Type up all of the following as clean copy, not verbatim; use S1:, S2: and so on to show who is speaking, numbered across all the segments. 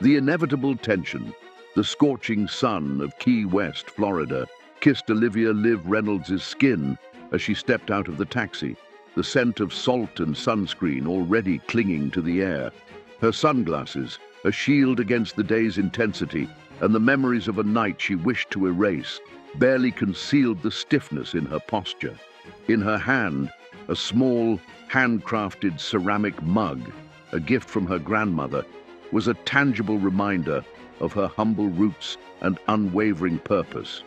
S1: The inevitable tension. The scorching sun of Key West, Florida, kissed Olivia Liv Reynolds' skin as she stepped out of the taxi, the scent of salt and sunscreen already clinging to the air. Her sunglasses, a shield against the day's intensity, and the memories of a night she wished to erase, barely concealed the stiffness in her posture. In her hand, a small, handcrafted ceramic mug, a gift from her grandmother, was a tangible reminder of her humble roots and unwavering purpose,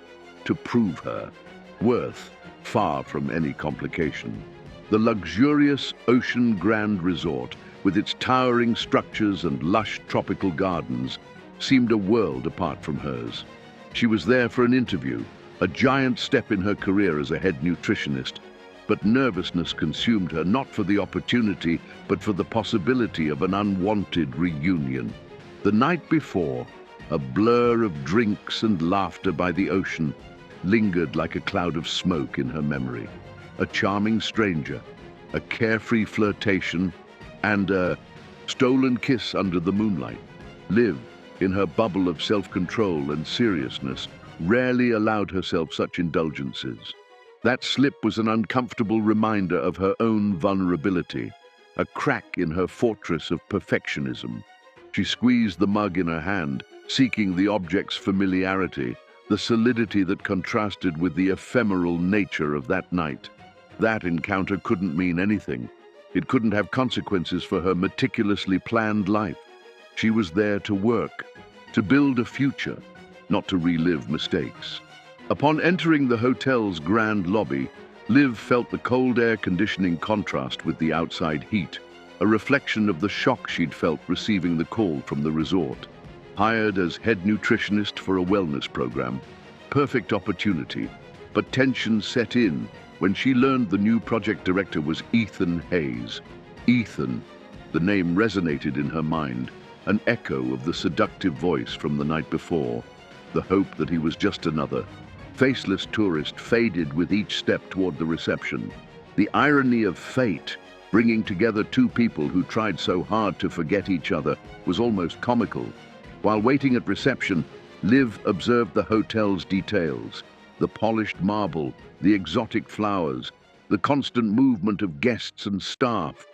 S1: to prove her worth far from any complication. The luxurious Ocean Grand Resort, with its towering structures and lush tropical gardens, seemed a world apart from hers. She was there for an interview, a giant step in her career as a head nutritionist, but nervousness consumed her, not for the opportunity, but for the possibility of an unwanted reunion. The night before, a blur of drinks and laughter by the ocean lingered like a cloud of smoke in her memory. A charming stranger, a carefree flirtation, and a stolen kiss under the moonlight. Liv, in her bubble of self-control and seriousness, rarely allowed herself such indulgences. That slip was an uncomfortable reminder of her own vulnerability, a crack in her fortress of perfectionism. She squeezed the mug in her hand, seeking the object's familiarity, the solidity that contrasted with the ephemeral nature of that night. That encounter couldn't mean anything. It couldn't have consequences for her meticulously planned life. She was there to work, to build a future, not to relive mistakes. Upon entering the hotel's grand lobby, Liv felt the cold air conditioning contrast with the outside heat, a reflection of the shock she'd felt receiving the call from the resort. Hired as head nutritionist for a wellness program, perfect opportunity, but tension set in when she learned the new project director was Ethan Hayes. Ethan, the name resonated in her mind, an echo of the seductive voice from the night before. The hope that he was just another faceless tourist faded with each step toward the reception. The irony of fate, bringing together two people who tried so hard to forget each other, was almost comical. While waiting at reception, Liv observed the hotel's details: the polished marble, the exotic flowers, the constant movement of guests and staff.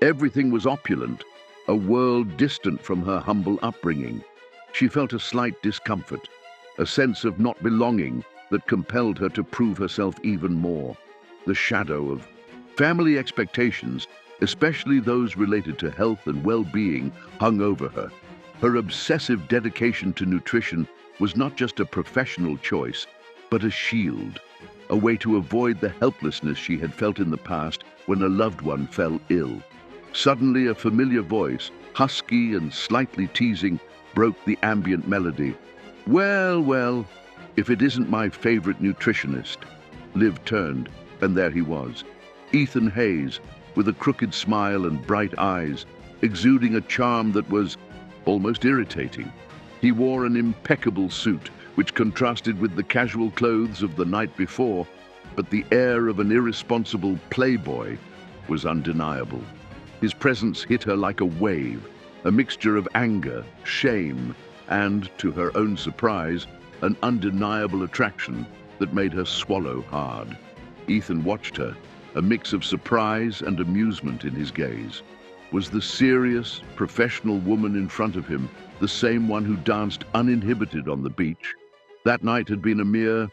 S1: Everything was opulent, a world distant from her humble upbringing. She felt a slight discomfort, a sense of not belonging that compelled her to prove herself even more. The shadow of family expectations, especially those related to health and well-being, hung over her. Her obsessive dedication to nutrition was not just a professional choice, but a shield, a way to avoid the helplessness she had felt in the past when a loved one fell ill. Suddenly, a familiar voice, husky and slightly teasing, broke the ambient melody. Well, if it isn't my favorite nutritionist." Liv turned, and there he was, Ethan Hayes, with a crooked smile and bright eyes, exuding a charm that was almost irritating. He wore an impeccable suit, which contrasted with the casual clothes of the night before, but the air of an irresponsible playboy was undeniable. His presence hit her like a wave, a mixture of anger, shame, and, to her own surprise, an undeniable attraction that made her swallow hard. Ethan watched her, a mix of surprise and amusement in his gaze. Was the serious, professional woman in front of him the same one who danced uninhibited on the beach? That night had been a mere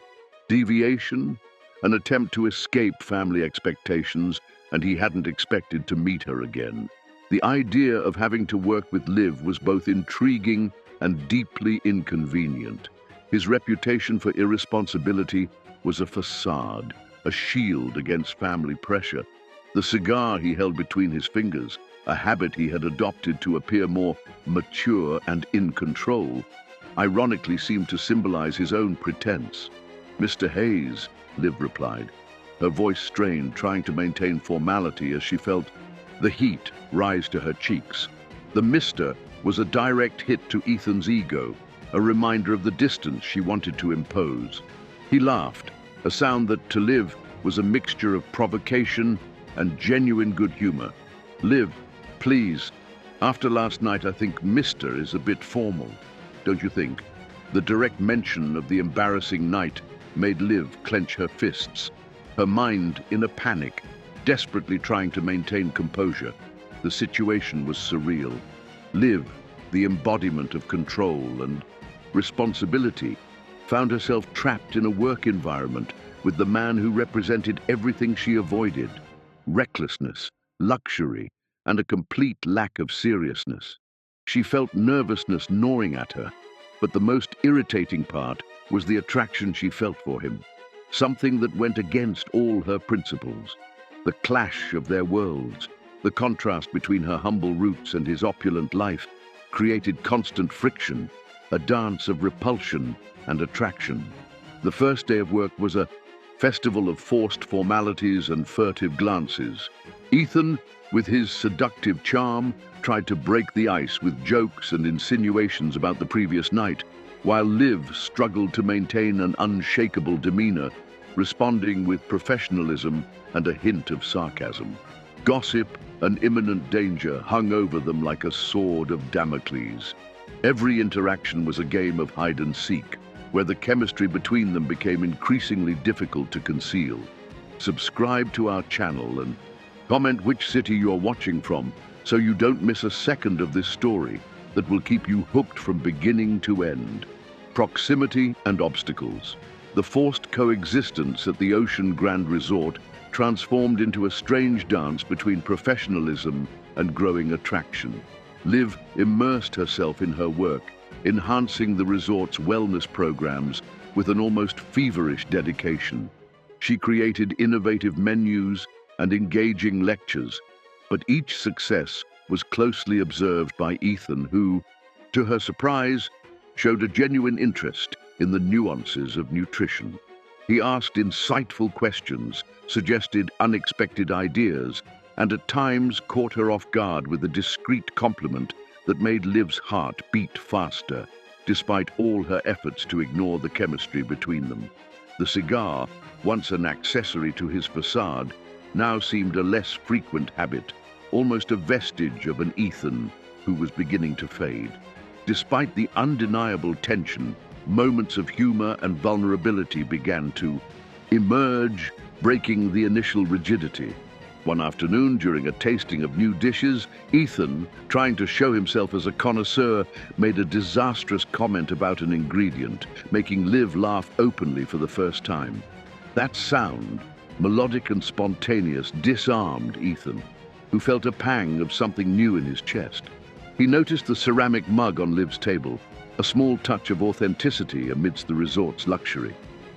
S1: deviation, an attempt to escape family expectations, and he hadn't expected to meet her again. The idea of having to work with Liv was both intriguing and deeply inconvenient. His reputation for irresponsibility was a facade, a shield against family pressure. The cigar he held between his fingers, a habit he had adopted to appear more mature and in control, ironically seemed to symbolize his own pretense. "Mr. Hayes," Liv replied, her voice strained, trying to maintain formality as she felt the heat rise to her cheeks. The "Mr." was a direct hit to Ethan's ego, a reminder of the distance she wanted to impose. He laughed, a sound that to Liv was a mixture of provocation and genuine good humor. "Liv, please, After last night, I think Mr. is a bit formal, don't you think? The direct mention of the embarrassing night made Liv clench her fists, her mind in a panic, desperately trying to maintain composure. The situation was surreal. Liv, the embodiment of control and responsibility, found herself trapped in a work environment with the man who represented everything she avoided: recklessness, luxury, and a complete lack of seriousness. She felt nervousness gnawing at her, but the most irritating part was the attraction she felt for him, something that went against all her principles. The clash of their worlds, the contrast between her humble roots and his opulent life, created constant friction, a dance of repulsion and attraction. The first day of work was a festival of forced formalities and furtive glances. Ethan, with his seductive charm, tried to break the ice with jokes and insinuations about the previous night, while Liv struggled to maintain an unshakable demeanor, responding with professionalism and a hint of sarcasm. Gossip and imminent danger hung over them like a sword of Damocles. Every interaction was a game of hide and seek, where the chemistry between them became increasingly difficult to conceal. Subscribe to our channel and comment which city you're watching from so you don't miss a second of this story that will keep you hooked from beginning to end. Proximity and obstacles. The forced coexistence at the Ocean Grand Resort transformed into a strange dance between professionalism and growing attraction. Liv immersed herself in her work, enhancing the resort's wellness programs with an almost feverish dedication. She created innovative menus and engaging lectures, but each success was closely observed by Ethan, who, to her surprise, showed a genuine interest in the nuances of nutrition. He asked insightful questions, suggested unexpected ideas, and at times caught her off guard with a discreet compliment that made Liv's heart beat faster, despite all her efforts to ignore the chemistry between them. The cigar, once an accessory to his facade, now seemed a less frequent habit, almost a vestige of an Ethan who was beginning to fade. Despite the undeniable tension, moments of humor and vulnerability began to emerge, breaking the initial rigidity. One afternoon, during a tasting of new dishes, Ethan, trying to show himself as a connoisseur, made a disastrous comment about an ingredient, making Liv laugh openly for the first time. That sound, melodic and spontaneous, disarmed Ethan, who felt a pang of something new in his chest. He noticed the ceramic mug on Liv's table, a small touch of authenticity amidst the resort's luxury.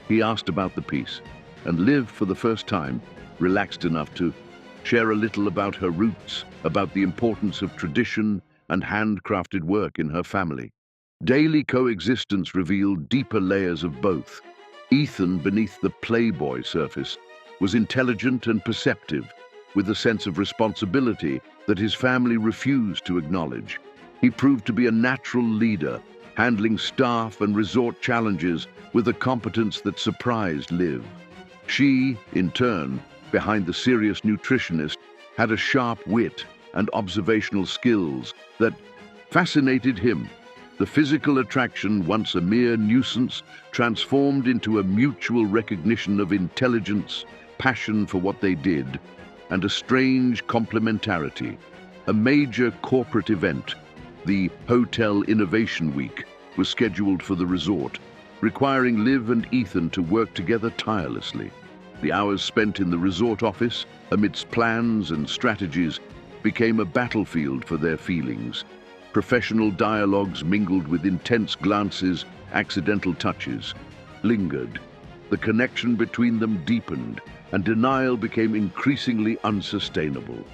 S1: He asked about the piece, and Liv, for the first time, relaxed enough to share a little about her roots, about the importance of tradition and handcrafted work in her family. Daily coexistence revealed deeper layers of both. Ethan, beneath the playboy surface, was intelligent and perceptive, with a sense of responsibility that his family refused to acknowledge. He proved to be a natural leader, handling staff and resort challenges with a competence that surprised Liv. She, in turn, behind the serious nutritionist, had a sharp wit and observational skills that fascinated him. The physical attraction, once a mere nuisance, transformed into a mutual recognition of intelligence, passion for what they did, and a strange complementarity. A major corporate event, the Hotel Innovation Week, was scheduled for the resort, requiring Liv and Ethan to work together tirelessly. The hours spent in the resort office, amidst plans and strategies, became a battlefield for their feelings. Professional dialogues mingled with intense glances, accidental touches, lingered. The connection between them deepened, and denial became increasingly unsustainable.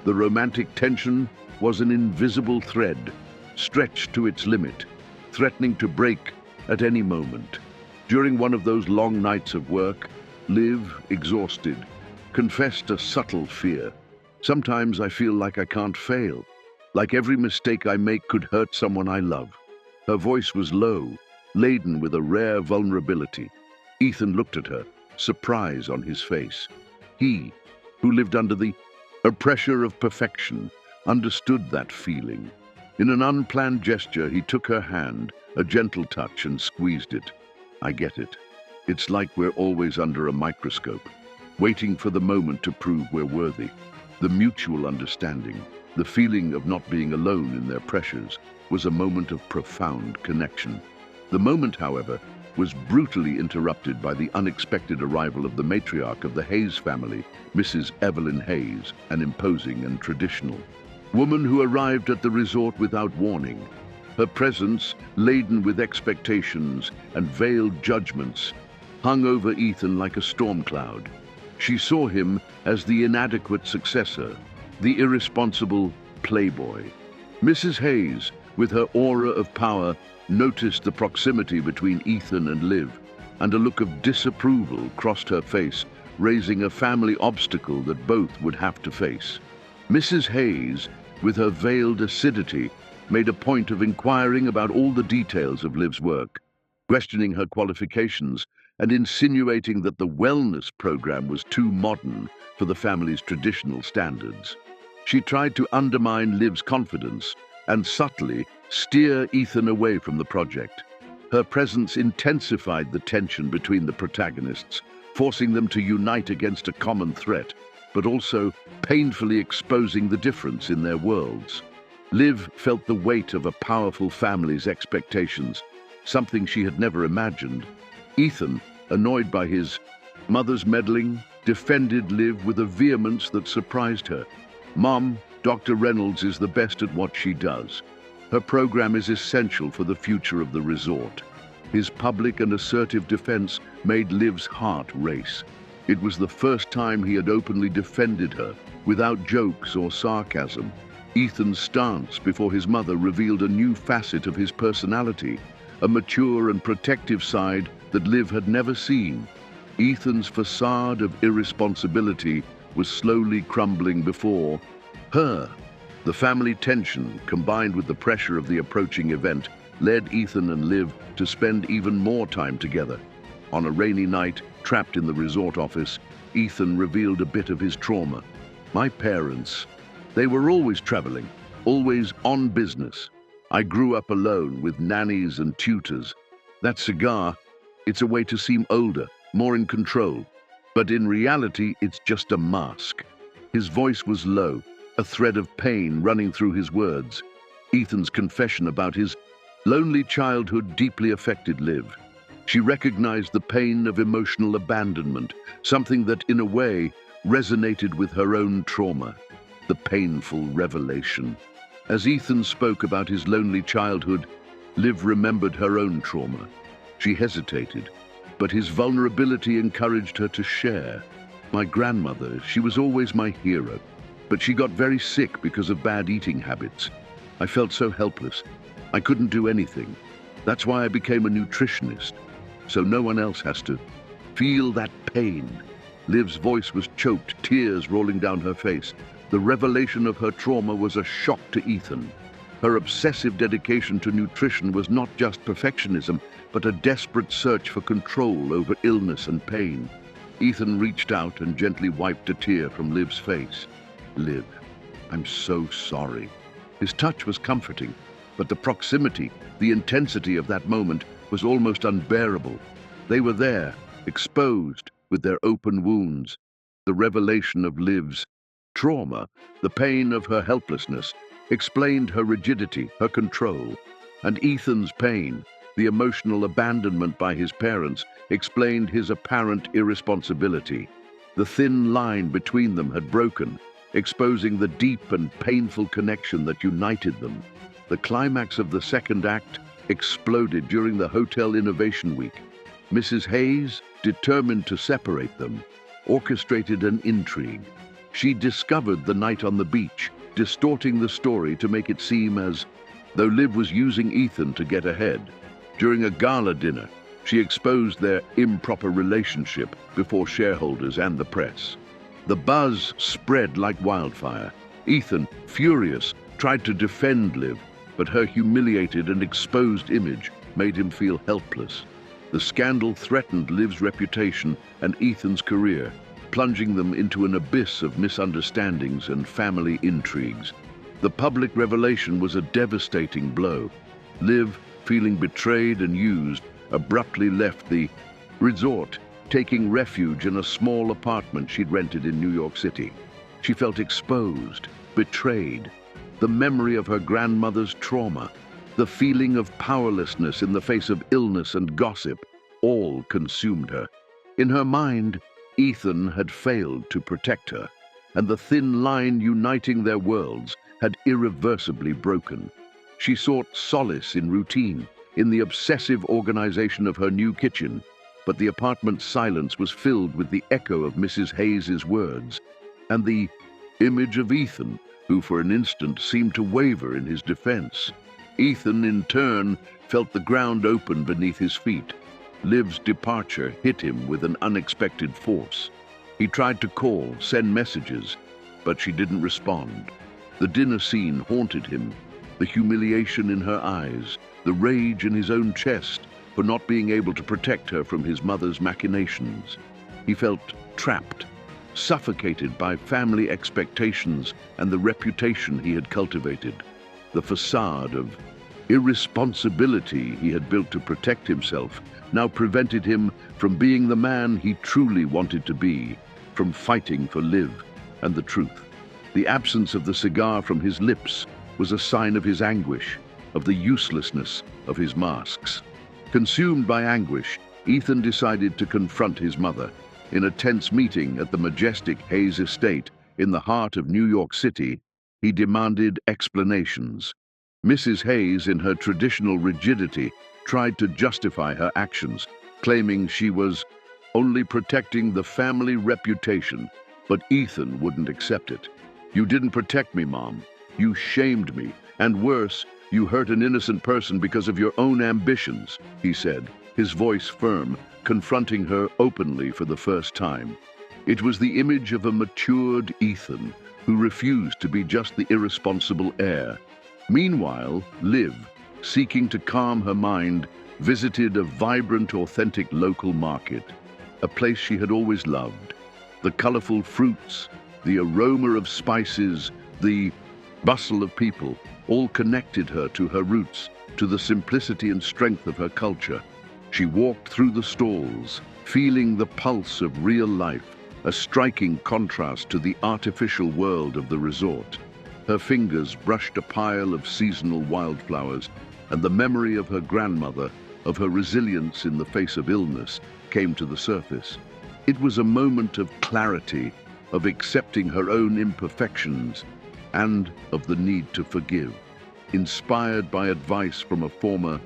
S1: The romantic tension was an invisible thread, stretched to its limit, threatening to break at any moment. During one of those long nights of work, Liv, exhausted, confessed a subtle fear. Sometimes I feel like I can't fail, like every mistake I make could hurt someone I love. Her voice was low, laden with a rare vulnerability. Ethan looked at her, surprise on his face. He, who lived under the pressure of perfection, understood that feeling. In an unplanned gesture, he took her hand, a gentle touch, and squeezed it. I get it. It's like we're always under a microscope, waiting for the moment to prove we're worthy. The mutual understanding, the feeling of not being alone in their pressures, was a moment of profound connection. The moment, however, was brutally interrupted by the unexpected arrival of the matriarch of the Hayes family, Mrs. Evelyn Hayes, an imposing and traditional woman who arrived at the resort without warning. Her presence, laden with expectations and veiled judgments, hung over Ethan like a storm cloud. She saw him as the inadequate successor, the irresponsible playboy. Mrs. Hayes, with her aura of power, noticed the proximity between Ethan and Liv, and a look of disapproval crossed her face, raising a family obstacle that both would have to face. Mrs. Hayes, with her veiled acidity, made a point of inquiring about all the details of Liv's work, questioning her qualifications and insinuating that the wellness program was too modern for the family's traditional standards. She tried to undermine Liv's confidence and subtly steer Ethan away from the project. Her presence intensified the tension between the protagonists, forcing them to unite against a common threat, but also painfully exposing the difference in their worlds. Liv felt the weight of a powerful family's expectations, something she had never imagined. Ethan, annoyed by his mother's meddling, defended Liv with a vehemence that surprised her. "Mom, Dr. Reynolds is the best at what she does. Her program is essential for the future of the resort." His public and assertive defense made Liv's heart race. It was the first time he had openly defended her, without jokes or sarcasm. Ethan's stance before his mother revealed a new facet of his personality, a mature and protective side that Liv had never seen. Ethan's facade of irresponsibility was slowly crumbling before her. The family tension, combined with the pressure of the approaching event, led Ethan and Liv to spend even more time together. On a rainy night, trapped in the resort office, Ethan revealed a bit of his trauma. "My parents, they were always traveling, always on business. I grew up alone with nannies and tutors. That cigar, it's a way to seem older, more in control. But in reality, it's just a mask." His voice was low, a thread of pain running through his words. Ethan's confession about his lonely childhood deeply affected Liv. She recognized the pain of emotional abandonment, something that, in a way, resonated with her own trauma. The painful revelation. As Ethan spoke about his lonely childhood, Liv remembered her own trauma. She hesitated, but his vulnerability encouraged her to share. "My grandmother, she was always my hero, but she got very sick because of bad eating habits. I felt so helpless. I couldn't do anything. That's why I became a nutritionist, so no one else has to feel that pain." Liv's voice was choked, tears rolling down her face. The revelation of her trauma was a shock to Ethan. Her obsessive dedication to nutrition was not just perfectionism, but a desperate search for control over illness and pain. Ethan reached out and gently wiped a tear from Liv's face. "Liv, I'm so sorry." His touch was comforting, but the proximity, the intensity of that moment was almost unbearable. They were there, exposed, with their open wounds. The revelation of Liv's trauma, the pain of her helplessness, explained her rigidity, her control. And Ethan's pain, the emotional abandonment by his parents, explained his apparent irresponsibility. The thin line between them had broken, exposing the deep and painful connection that united them. The climax of the second act exploded during the Hotel Innovation Week. Mrs. Hayes, determined to separate them, orchestrated an intrigue. She discovered the night on the beach, distorting the story to make it seem as though Liv was using Ethan to get ahead. During a gala dinner, she exposed their improper relationship before shareholders and the press. The buzz spread like wildfire. Ethan, furious, tried to defend Liv, but her humiliated and exposed image made him feel helpless. The scandal threatened Liv's reputation and Ethan's career, plunging them into an abyss of misunderstandings and family intrigues. The public revelation was a devastating blow. Liv, feeling betrayed and used, abruptly left the resort, taking refuge in a small apartment she'd rented in New York City. She felt exposed, betrayed. The memory of her grandmother's trauma, the feeling of powerlessness in the face of illness and gossip, all consumed her. In her mind, Ethan had failed to protect her, and the thin line uniting their worlds had irreversibly broken. She sought solace in routine, in the obsessive organization of her new kitchen, but the apartment's silence was filled with the echo of Mrs. Hayes's words, and the image of Ethan, who for an instant seemed to waver in his defense. Ethan, in turn, felt the ground open beneath his feet. Liv's departure hit him with an unexpected force. He tried to call, send messages, but she didn't respond. The dinner scene haunted him, the humiliation in her eyes, the rage in his own chest for not being able to protect her from his mother's machinations. He felt trapped, suffocated by family expectations and the reputation he had cultivated. The facade of irresponsibility he had built to protect himself now prevented him from being the man he truly wanted to be, from fighting for Liv and the truth. The absence of the cigar from his lips was a sign of his anguish, of the uselessness of his masks. Consumed by anguish, Ethan decided to confront his mother. In a tense meeting at the majestic Hayes estate in the heart of New York City, he demanded explanations. Mrs. Hayes, in her traditional rigidity, tried to justify her actions, claiming she was only protecting the family reputation, but Ethan wouldn't accept it. "You didn't protect me, Mom. You shamed me, and worse, you hurt an innocent person because of your own ambitions," he said, his voice firm, confronting her openly for the first time. It was the image of a matured Ethan who refused to be just the irresponsible heir. Meanwhile, Liv, seeking to calm her mind, visited a vibrant, authentic local market, a place she had always loved. The colorful fruits, the aroma of spices, the bustle of people, all connected her to her roots, to the simplicity and strength of her culture. She walked through the stalls, feeling the pulse of real life, a striking contrast to the artificial world of the resort. Her fingers brushed a pile of seasonal wildflowers, and the memory of her grandmother, of her resilience in the face of illness, came to the surface. It was a moment of clarity, of accepting her own imperfections, and of the need to forgive. Inspired by advice from a former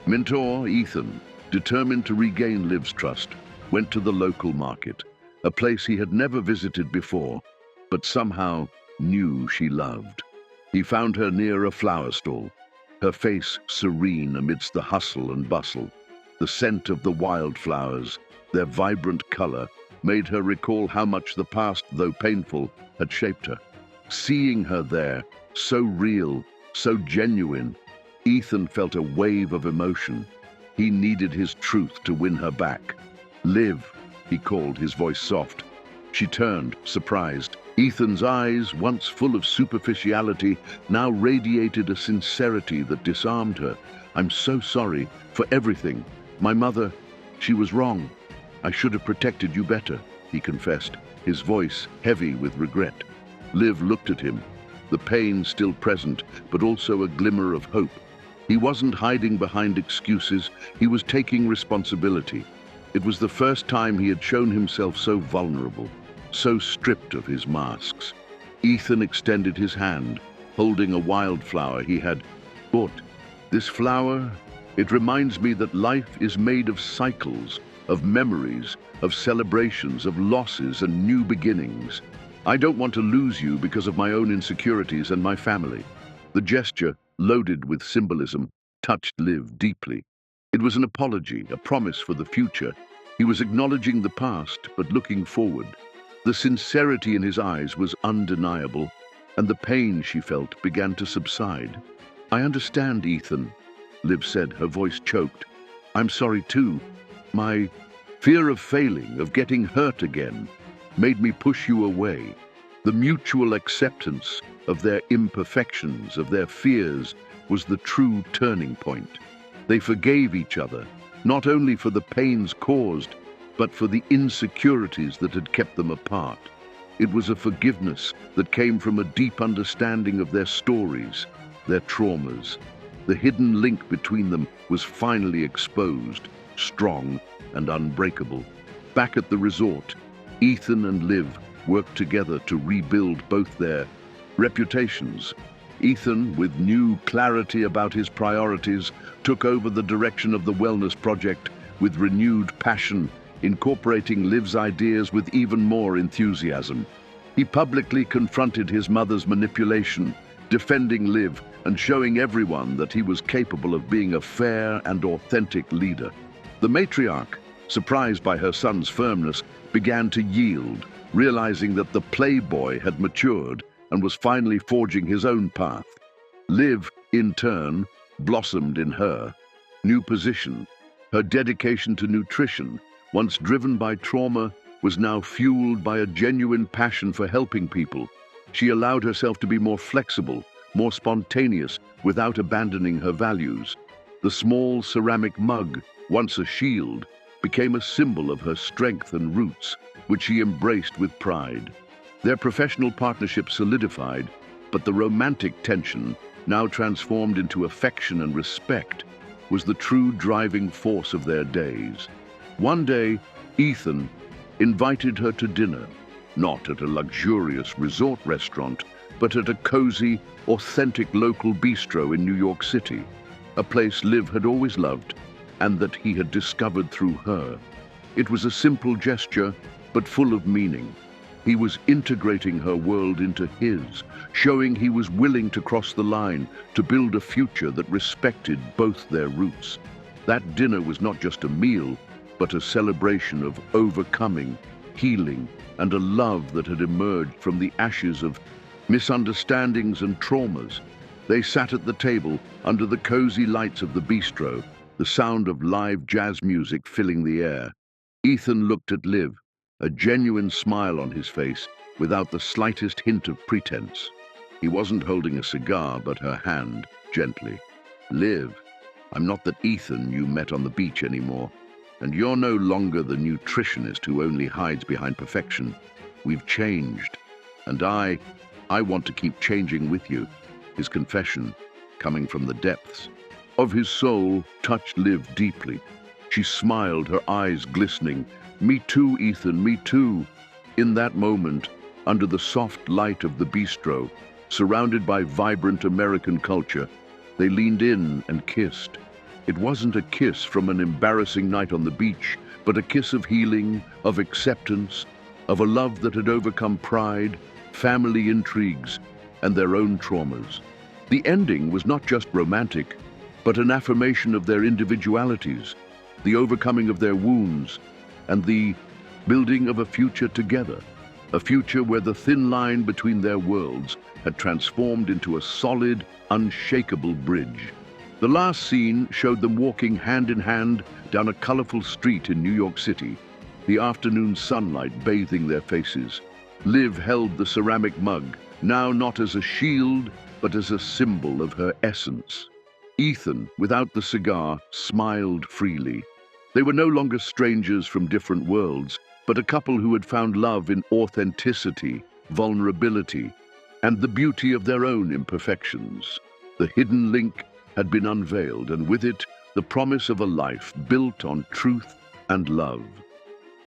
S1: mentor, Ethan, determined to regain Liv's trust, went to the local market, a place he had never visited before, but somehow knew she loved. He found her near a flower stall, her face serene amidst the hustle and bustle. The scent of the wildflowers, their vibrant color, made her recall how much the past, though painful, had shaped her. Seeing her there, so real, so genuine, Ethan felt a wave of emotion. He needed his truth to win her back. "Liv," he called, his voice soft. She turned, surprised. Ethan's eyes, once full of superficiality, now radiated a sincerity that disarmed her. "I'm so sorry for everything. My mother, she was wrong. I should have protected you better," he confessed, his voice heavy with regret. Liv looked at him, the pain still present, but also a glimmer of hope. He wasn't hiding behind excuses, he was taking responsibility. It was the first time he had shown himself so vulnerable, so stripped of his masks. Ethan extended his hand, holding a wildflower he had bought. "This flower, it reminds me that life is made of cycles, of memories, of celebrations, of losses and new beginnings. I don't want to lose you because of my own insecurities and my family." The gesture, loaded with symbolism, touched Liv deeply. It was an apology, a promise for the future. He was acknowledging the past, but looking forward. The sincerity in his eyes was undeniable, and the pain she felt began to subside. "I understand, Ethan," Liv said, her voice choked. "I'm sorry too. My fear of failing, of getting hurt again, made me push you away. The mutual acceptance, of their imperfections, of their fears, was the true turning point. They forgave each other, not only for the pains caused, but for the insecurities that had kept them apart. It was a forgiveness that came from a deep understanding of their stories, their traumas. The hidden link between them was finally exposed, strong and unbreakable. Back at the resort, Ethan and Liv worked together to rebuild both their reputations. Ethan, with new clarity about his priorities, took over the direction of the wellness project with renewed passion, incorporating Liv's ideas with even more enthusiasm. He publicly confronted his mother's manipulation, defending Liv and showing everyone that he was capable of being a fair and authentic leader. The matriarch, surprised by her son's firmness, began to yield, realizing that the playboy had matured and was finally forging his own path. Liv, in turn, blossomed in her new position. Her dedication to nutrition, once driven by trauma, was now fueled by a genuine passion for helping people. She allowed herself to be more flexible, more spontaneous, without abandoning her values. The small ceramic mug, once a shield, became a symbol of her strength and roots, which she embraced with pride. Their professional partnership solidified, but the romantic tension, now transformed into affection and respect, was the true driving force of their days. One day, Ethan invited her to dinner, not at a luxurious resort restaurant, but at a cozy, authentic local bistro in New York City, a place Liv had always loved and that he had discovered through her. It was a simple gesture, but full of meaning. He was integrating her world into his, showing he was willing to cross the line to build a future that respected both their roots. That dinner was not just a meal, but a celebration of overcoming, healing, and a love that had emerged from the ashes of misunderstandings and traumas. They sat at the table under the cozy lights of the bistro, the sound of live jazz music filling the air. Ethan looked at Liv, a genuine smile on his face, without the slightest hint of pretense. He wasn't holding a cigar, but her hand, gently. "Liv, I'm not that Ethan you met on the beach anymore, and you're no longer the nutritionist who only hides behind perfection. We've changed, and I want to keep changing with you." His confession, coming from the depths of his soul, touched Liv deeply. She smiled, her eyes glistening. "Me too, Ethan, me too." In that moment, under the soft light of the bistro, surrounded by vibrant American culture, they leaned in and kissed. It wasn't a kiss from an embarrassing night on the beach, but a kiss of healing, of acceptance, of a love that had overcome pride, family intrigues, and their own traumas. The ending was not just romantic, but an affirmation of their individualities, the overcoming of their wounds, and the building of a future together, a future where the thin line between their worlds had transformed into a solid, unshakable bridge. The last scene showed them walking hand in hand down a colorful street in New York City, the afternoon sunlight bathing their faces. Liv held the ceramic mug, now not as a shield, but as a symbol of her essence. Ethan, without the cigar, smiled freely. They were no longer strangers from different worlds, but a couple who had found love in authenticity, vulnerability, and the beauty of their own imperfections. The hidden link had been unveiled, and with it, the promise of a life built on truth and love.